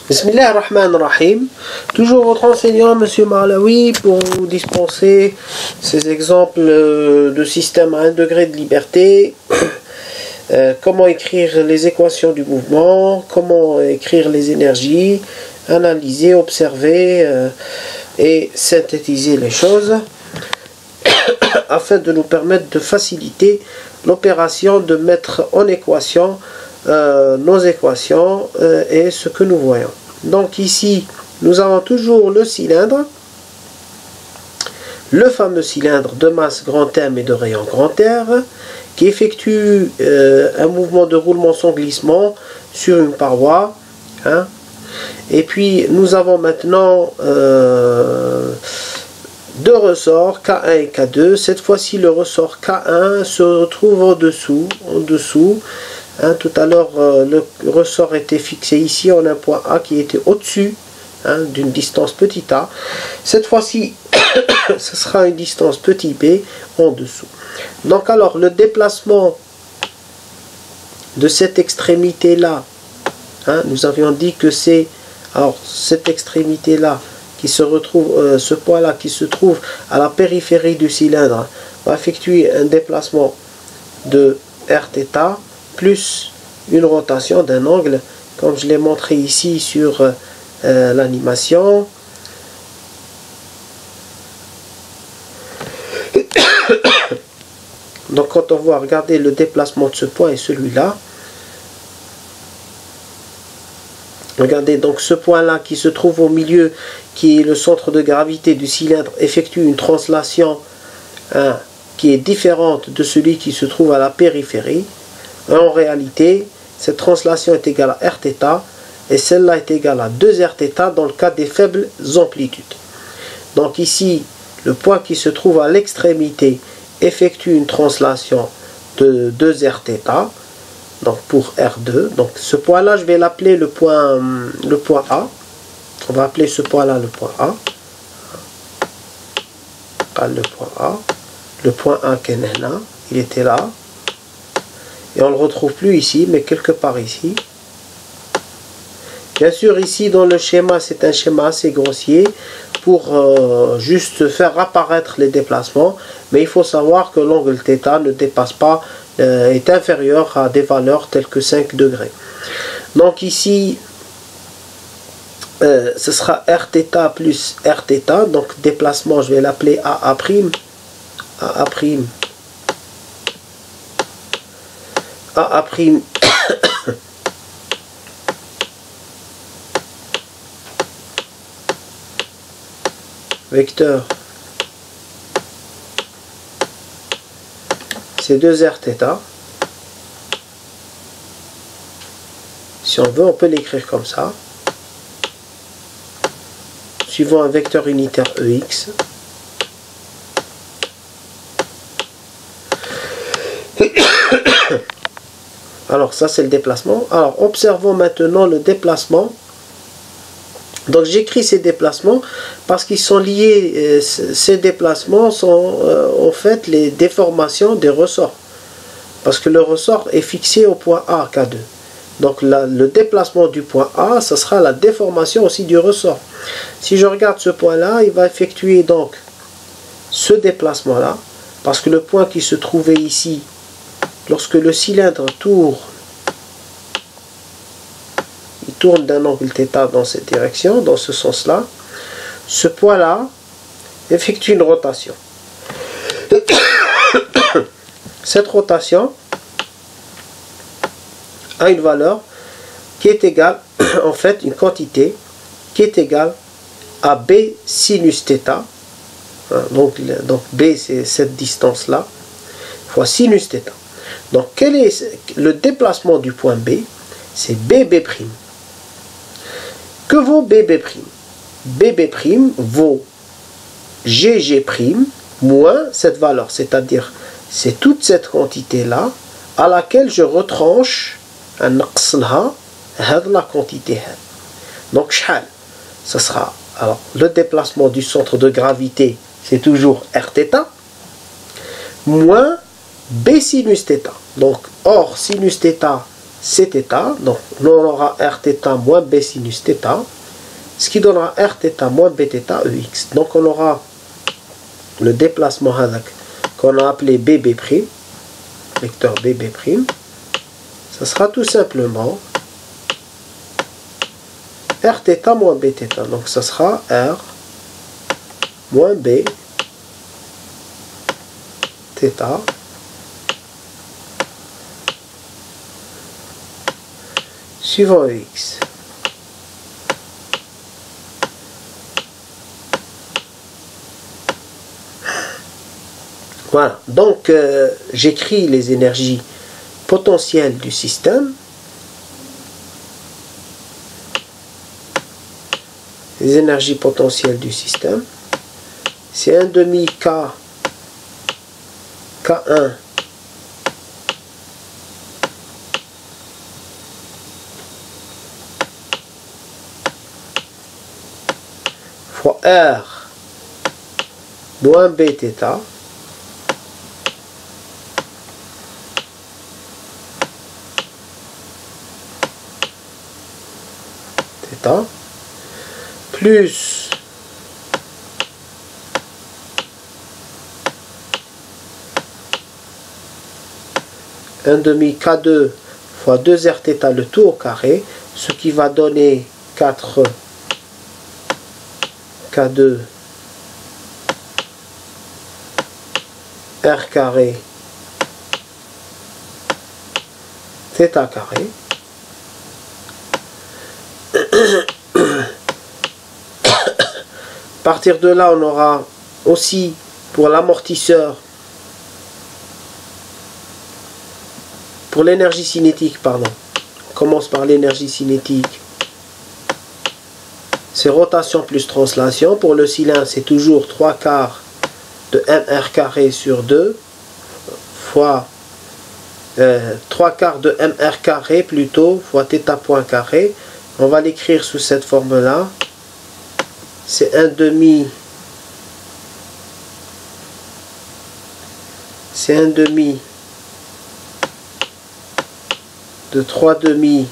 Bismillah ar-Rahman ar-Rahim. Toujours votre enseignant, Monsieur Marlaoui, pour vous dispenser ces exemples de système à 1 degré de liberté. Comment écrire les équations du mouvement, comment écrire les énergies, analyser, observer et synthétiser les choses afin de nous permettre de faciliter l'opération de mettre en équation nos équations et ce que nous voyons. Donc ici, nous avons toujours le cylindre, le fameux cylindre de masse grand M et de rayon grand R, qui effectue un mouvement de roulement sans glissement sur une paroi. Hein. Et puis nous avons maintenant deux ressorts, K1 et K2. Cette fois-ci, le ressort K1 se retrouve en dessous. Hein, tout à l'heure, le ressort était fixé ici en un point A qui était au-dessus d'une distance petit a. Cette fois-ci, ce sera une distance petit b en dessous. Donc alors, le déplacement de cette extrémité-là, nous avions dit que c'est cette extrémité-là qui se retrouve, ce point-là qui se trouve à la périphérie du cylindre, va effectuer un déplacement de Rθ plus une rotation d'un angle, comme je l'ai montré ici sur l'animation. Donc quand on va regarder le déplacement de ce point et celui-là, regardez, donc ce point-là qui se trouve au milieu, qui est le centre de gravité du cylindre, effectue une translation qui est différente de celui qui se trouve à la périphérie. En réalité, cette translation est égale à Rθ et celle-là est égale à 2Rθ dans le cas des faibles amplitudes. Donc ici, le point qui se trouve à l'extrémité effectue une translation de 2Rθ, donc pour R2. Donc ce point-là, je vais l'appeler le point A. On va appeler ce point-là le point A. Le point A. Le point A qui est là, il était là. Et on ne le retrouve plus ici, mais quelque part ici. Bien sûr, ici dans le schéma, c'est un schéma assez grossier pour juste faire apparaître les déplacements. Mais il faut savoir que l'angle θ ne dépasse pas, est inférieur à des valeurs telles que 5 degrés. Donc ici, ce sera Rθ plus Rθ. Donc déplacement, je vais l'appeler AA'. AA' vecteur, c'est 2Rθ. Si on veut, on peut l'écrire comme ça, suivant un vecteur unitaire EX. Alors ça c'est le déplacement. Alors observons maintenant le déplacement. Donc j'écris ces déplacements parce qu'ils sont liés, ces déplacements sont en fait les déformations des ressorts. Parce que le ressort est fixé au point A, K2. Donc le déplacement du point A, ça sera la déformation aussi du ressort. Si je regarde ce point-là, il va effectuer donc ce déplacement-là. Parce que le point qui se trouvait ici, lorsque le cylindre tourne, il tourne d'un angle θ dans cette direction, dans ce sens-là, ce point-là effectue une rotation. Cette rotation a une valeur qui est égale, en fait, une quantité qui est égale à B sinus θ. Donc B c'est cette distance-là, fois sinus θ. Donc quel est le déplacement du point B? C'est BB'. Que vaut BB'? BB' vaut GG' moins cette valeur, c'est-à-dire c'est toute cette quantité-là à laquelle je retranche un naqslha la quantité. Donc shal, ça sera alors le déplacement du centre de gravité, c'est toujours Rθ moins B sinus θ. Donc or sinus θ Cθ. Donc on aura Rθ moins B sinus θ, ce qui donnera Rθ moins Bθ Ex. Donc on aura le déplacement qu'on a appelé BB', vecteur BB', ça sera tout simplement Rθ moins Bθ. Donc ça sera R moins B θ suivant Ex. Voilà, donc j'écris les énergies potentielles du système. Les énergies potentielles du système, c'est 1 demi K, K1 fois R moins Bθ θ plus un demi K2 fois 2 Rθ le tout au carré, ce qui va donner 4 K2 R carré θ carré. À partir de là, on aura aussi pour l'amortisseur, pour l'énergie cinétique, pardon. On commence par l'énergie cinétique. C'est rotation plus translation. Pour le cylindre, c'est toujours 3 quarts de mr carré sur 2 fois 3 quarts de mr carré plutôt fois θ point carré. On va l'écrire sous cette forme-là. C'est 1 demi. C'est 1 demi de 3 demi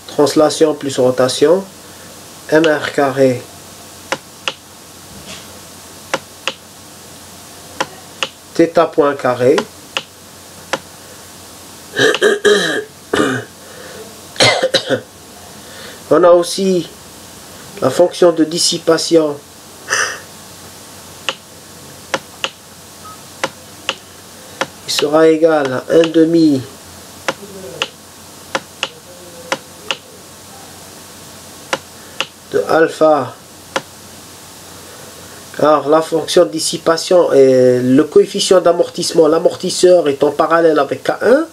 translation plus rotation mr carré θ point carré on a aussi la fonction de dissipation qui sera égale à 1 demi de alpha. Alors la fonction de dissipation et le coefficient d'amortissement, l'amortisseur est en parallèle avec K1,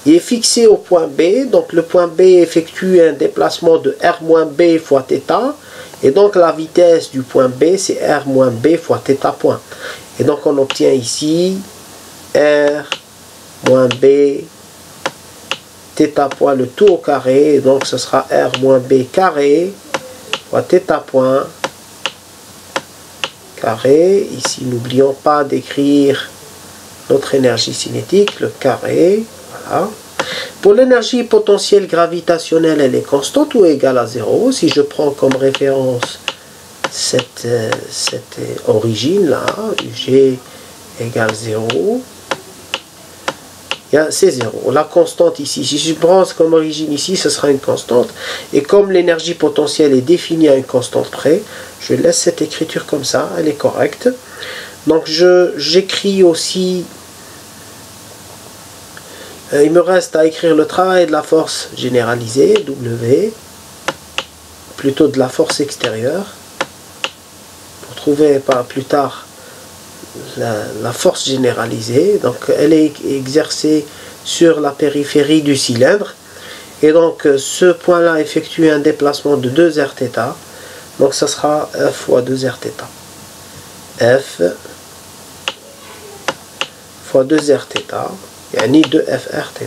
il est fixé au point B, donc le point B effectue un déplacement de R-B fois θ, et donc la vitesse du point B c'est R-B fois θ point. Et donc on obtient ici R-B θ point le tout au carré, et donc ce sera R-B carré fois θ point carré. Ici n'oublions pas d'écrire notre énergie cinétique, le carré. Voilà. Pour l'énergie potentielle gravitationnelle, elle est constante ou égale à 0. Si je prends comme référence cette origine là, UG égale 0, c'est 0. La constante ici, si je prends comme origine ici, ce sera une constante. Et comme l'énergie potentielle est définie à une constante près, je laisse cette écriture comme ça, elle est correcte. Donc j'écris aussi, il me reste à écrire le travail de la force généralisée, W, plutôt de la force extérieure, pour trouver plus tard la force généralisée. Donc elle est exercée sur la périphérie du cylindre, et donc ce point là effectue un déplacement de 2 Rθ, donc ça sera F fois 2 Rθ, F fois 2 Rθ, yani 2 FRθ.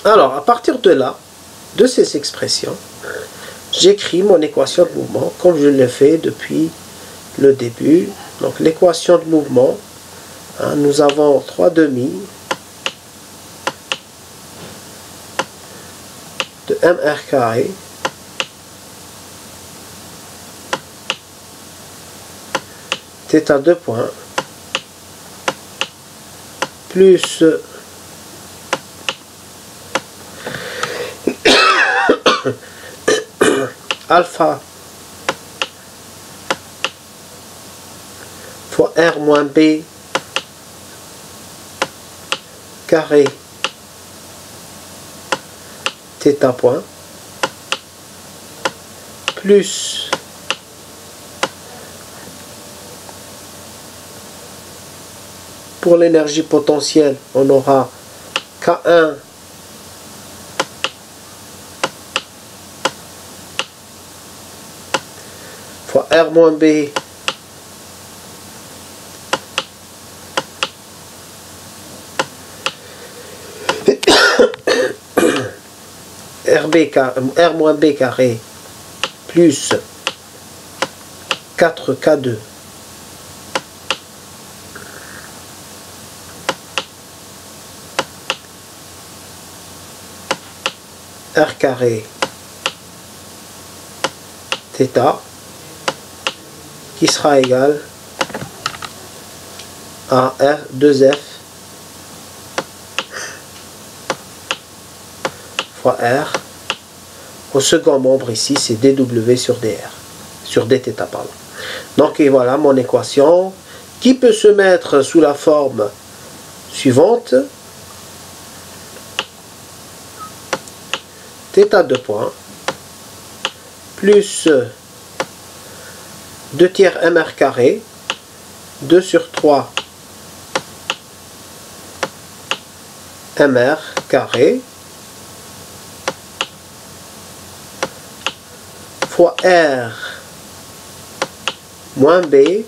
Alors à partir de là, de ces expressions, j'écris mon équation de mouvement comme je l'ai fait depuis le début Donc l'équation de mouvement, hein, nous avons 3 demi de mr carré θ 2 points plus alpha fois r moins b carré θ point plus pour l'énergie potentielle on aura K1 fois R moins B R moins B carré plus 4K2 R carré θ qui sera égal à R2F fois R au second membre ici c'est dW sur dr sur dθ pardon. Donc et voilà mon équation qui peut se mettre sous la forme suivante: θ 2 points plus 2 tiers mr carré 2 sur 3 mr carré fois r moins b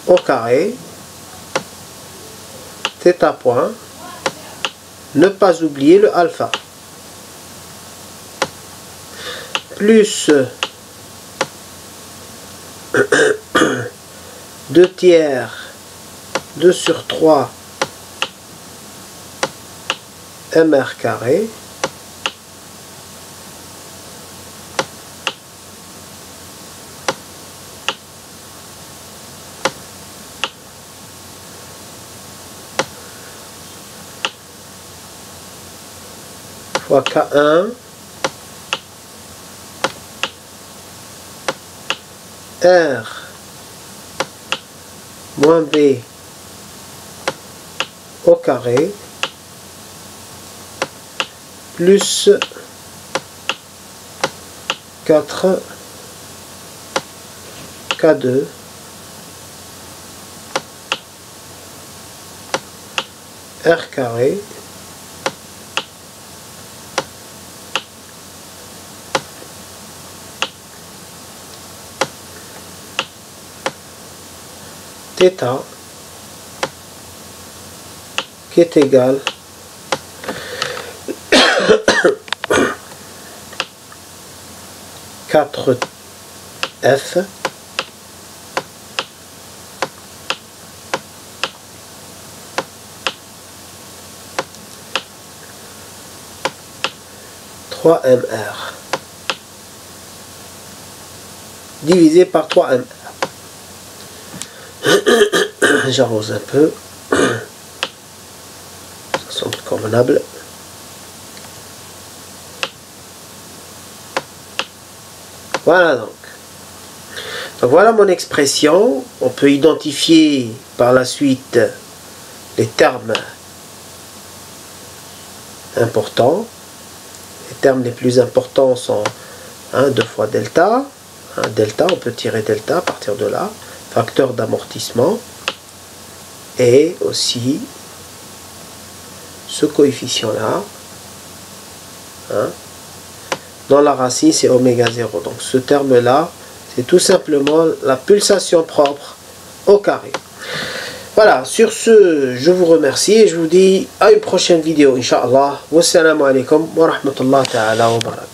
au carré θ point, ne pas oublier le alpha, plus 2 tiers 2 sur 3 mr carré fois K1 R moins B au carré plus 4 K2 R carré θ qui est égal à 4F mr divisé par 3mr. J'arrose un peu, ça semble convenable. Voilà donc voilà mon expression. On peut identifier par la suite les termes importants. Les termes les plus importants sont 2 fois delta. Delta, on peut tirer delta à partir de là. Facteur d'amortissement. Et aussi ce coefficient-là. Dans la racine, c'est oméga 0. Donc ce terme-là, c'est tout simplement la pulsation propre au carré. Voilà, sur ce, je vous remercie et je vous dis à une prochaine vidéo, Inch'Allah. Wassalamu alaikum wa rahmatullahi ta'ala wa barakatuh.